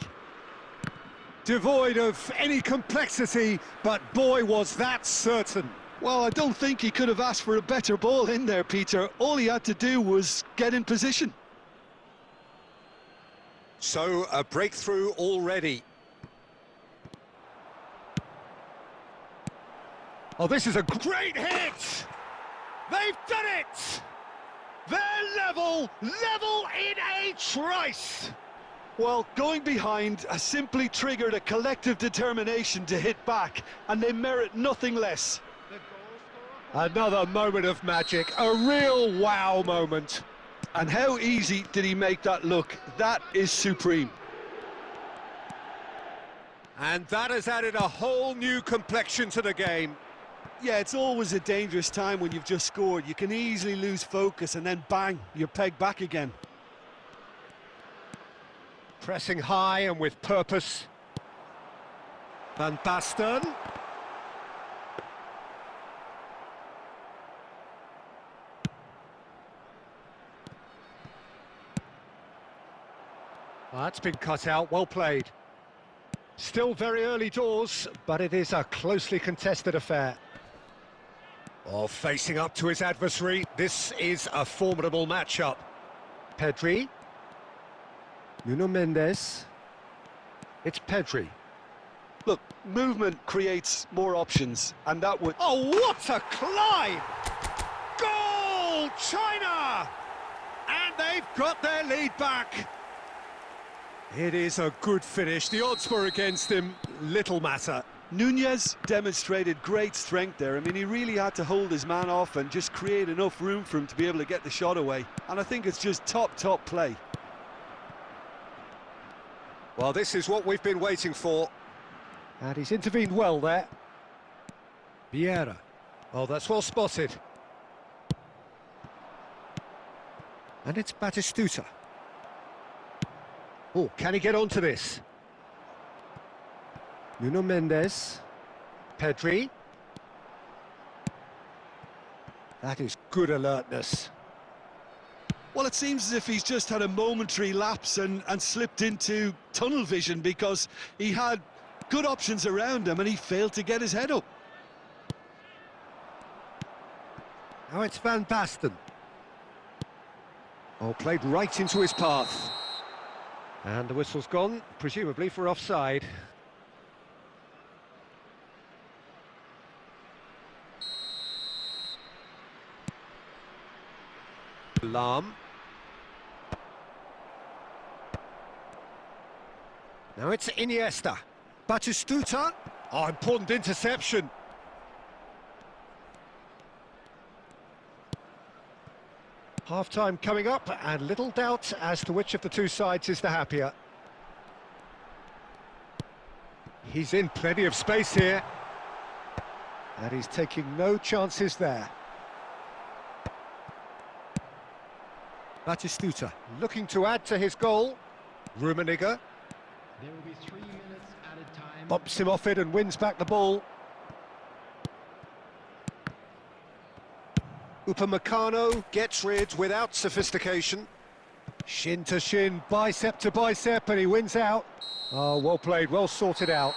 Devoid of any complexity, but boy was that certain. Well, I don't think he could have asked for a better ball in there, Peter. All he had to do was get in position. So, a breakthrough already. Oh, this is a great hit! They've done it! They're level in a trice! Well, going behind has simply triggered a collective determination to hit back, and they merit nothing less. Another moment of magic, a real wow moment. And how easy did he make that look? That is supreme. And that has added a whole new complexion to the game. Yeah, it's always a dangerous time when you've just scored. You can easily lose focus and then bang, you're pegged back again. Pressing high and with purpose. Van Basten. Well, that's been cut out, well played. Still very early doors, but it is a closely contested affair. Oh, facing up to his adversary, this is a formidable matchup. Pedri. Nuno Mendes. It's Pedri. Look, movement creates more options, and that would... Oh, what a climb! Goal, China! And they've got their lead back. It is a good finish. The odds were against him, little matter. Nunez demonstrated great strength there. I mean, he really had to hold his man off and just create enough room for him to be able to get the shot away. And I think it's just top play. Well, this is what we've been waiting for. And he's intervened well there. Vieira. Oh, that's well spotted. And it's Batistuta. Oh, can he get onto this? Nuno Mendes. Pedri. That is good alertness. Well, it seems as if he's just had a momentary lapse and slipped into tunnel vision, because he had good options around him and he failed to get his head up. Now it's Van Basten. Oh, played right into his path. And the whistle's gone, presumably for offside. Lam. Now it's Iniesta. Batistuta. Oh, important interception. Half-time coming up, and little doubt as to which of the two sides is the happier. He's in plenty of space here. And he's taking no chances there. Batistuta looking to add to his goal. Rummenigge. There will be 3 minutes at a time. Bumps him off it and wins back the ball. Upamecano gets rid without sophistication. Shin to shin, bicep to bicep, and he wins out. Oh, well played, well sorted out.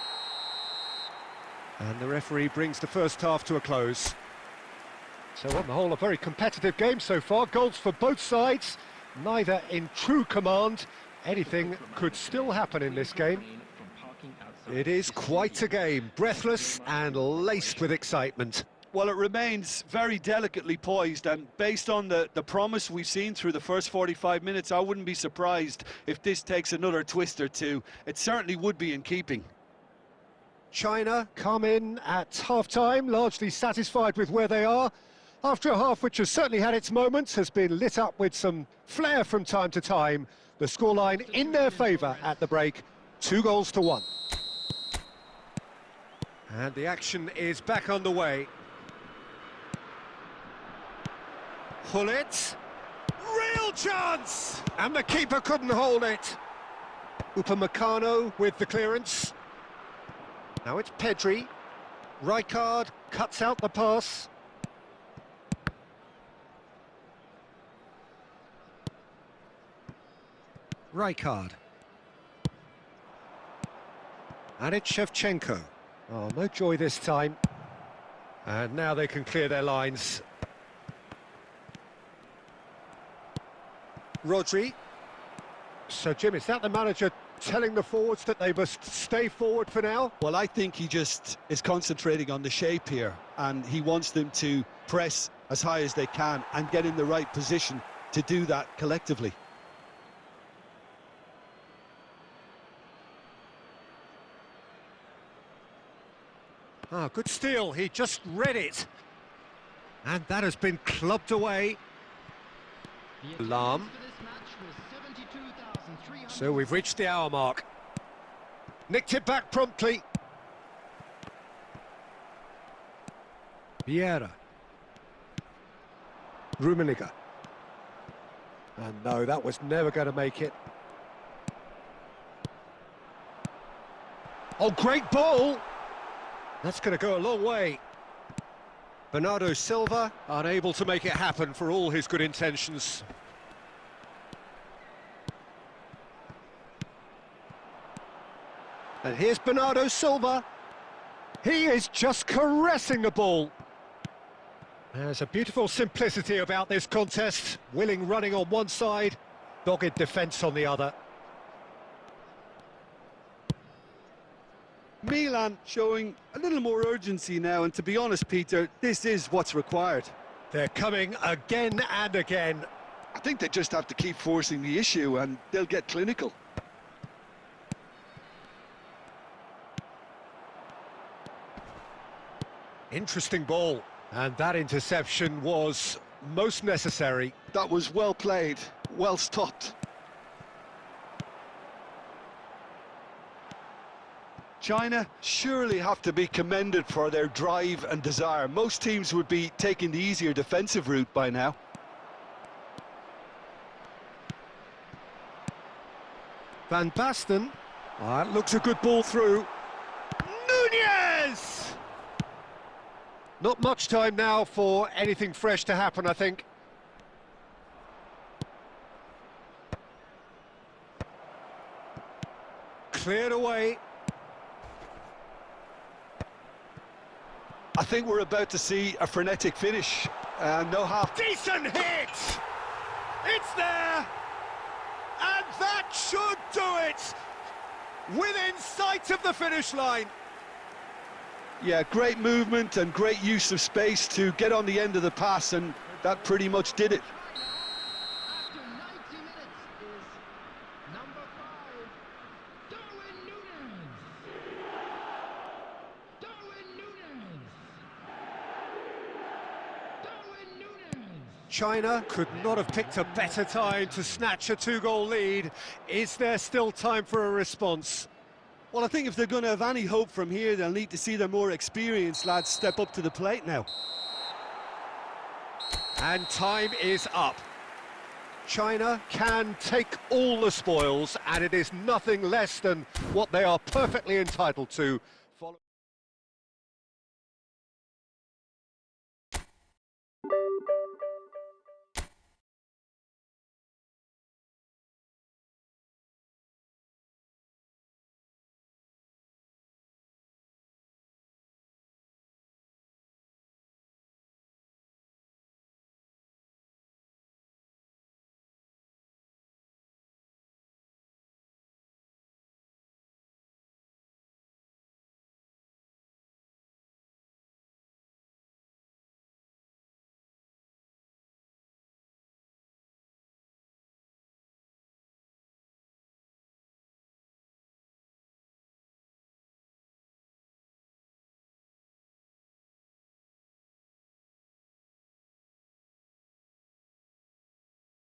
And the referee brings the first half to a close. So on the whole, a very competitive game so far. Goals for both sides, neither in true command. Anything could still happen in this game. It is quite a game, breathless and laced with excitement. Well, it remains very delicately poised, and based on the promise we've seen through the first 45 minutes, I wouldn't be surprised if this takes another twist or two. It certainly would be in keeping. China come in at half-time, largely satisfied with where they are. After a half which has certainly had its moments, has been lit up with some flair from time to time. The scoreline in their favour at the break, 2-1. And the action is back underway. Hullet, real chance! And the keeper couldn't hold it. Upamecano with the clearance. Now it's Pedri. Rijkaard cuts out the pass. Rijkaard. And it's Shevchenko. Oh, no joy this time. And now they can clear their lines. Rodri. So, Jim, is that the manager telling the forwards that they must stay forward for now? Well, I think he just is concentrating on the shape here, and he wants them to press as high as they can and get in the right position to do that collectively. Ah, good steal, he just read it. And that has been clubbed away. Lam. So we've reached the hour mark. Nicked it back promptly. Vieira. Rummenigge. And no, that was never going to make it. Oh, great ball! That's going to go a long way. Bernardo Silva unable to make it happen for all his good intentions. And here's Bernardo Silva. He is just caressing the ball. There's a beautiful simplicity about this contest. Willing running on one side, dogged defence on the other. Milan showing a little more urgency now, and to be honest, Peter, this is what's required. They're coming again and again. I think they just have to keep forcing the issue and they'll get clinical. Interesting ball, and that interception was most necessary. That was well played, well stopped. China surely have to be commended for their drive and desire. Most teams would be taking the easier defensive route by now. Van Basten. That looks a good ball through. Nunez! Not much time now for anything fresh to happen, I think. Cleared away. I think we're about to see a frenetic finish. No half. Decent hit! It's there! And that should do it! Within sight of the finish line. Yeah, great movement and great use of space to get on the end of the pass, and that pretty much did it. After 90 minutes is number 5, Darwin Núñez. Darwin Núñez. Darwin Núñez. China could not have picked a better time to snatch a 2-goal lead. Is there still time for a response? Well, I think if they're going to have any hope from here, they'll need to see their more experienced lads step up to the plate now. And time is up. China can take all the spoils, and it is nothing less than what they are perfectly entitled to.